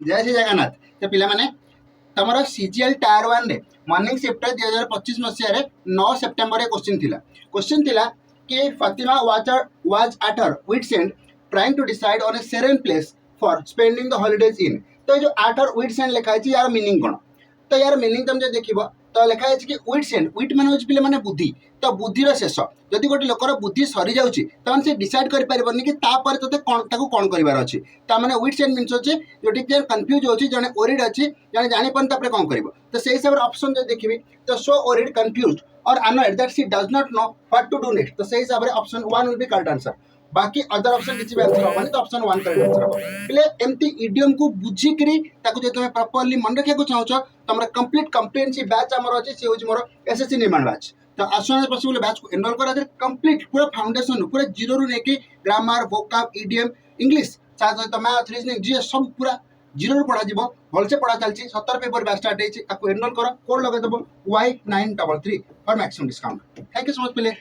जय श्री जगन्नाथ। तो पिला माने तमरो सीजीएल टायर 1 रे मॉर्निंग शिफ्ट 2025 मसिया रे 9 सेप्टेम्बर रे क्वेश्चन थिला कि Fatima was at her wits and trying to decide on a serene place for spending the holidays in. तो जो एट हर विट्स एंड लिखा है यार मीनिंग कोन? तो यार मीनिंग तुम जो देखिबो तो लिखा है कि विट्स एंड विट माने होछ पिले माने बुद्धि। तो बुद्धिर शेष जदि गोटे लोकर बुद्धि सरी जाउची तहन से डिसाइड करि परिबनी कि ता पर तते कोन ताको कोन करिवार अछि। ता माने विट्स एंड मीन्स होची जोटी जे कंफ्यूज होची जने ओरिड अछि जने जानि पन तापर कोन करिवो। तो सेही हिसाब रे ऑप्शन जे देखिबी तो सो ओरिड कंफ्यूज्ड और unaware that she does not know what to do next. तो सेही हिसाब रे option 1 will be correct answer. बाकी अदर ऑप्शन किछि भी आंसर होबनी तो ऑप्शन 1 करेक्ट आंसर हो। पिले एमती इडियम को बुझी करी ताको जे तुमे प्रॉपर्ली मन रखिया को चाहछो तमरा कंप्लीट कॉम्प्रिहेंसिव बैच हमर अछि से होछि मोर एसएससी निर्माण बैच। तो as soon as possible batch को एनरोल करा दे कंप्लीट पूरा फाउंडेशन पूरा जीरो रु नेकी ग्रामर वोकाब इडियम इंग्लिश साथ साथ मैथ रीजनिंग जीएस सब पूरा जीरो रु पढ़ा जीवो भल से पढ़ा चलछि। 17 पेपर बैच स्टार्ट हेछि ताको एनरोल करो कोड लगे देबो Y933 for maximum discount. Thank you so much पिले।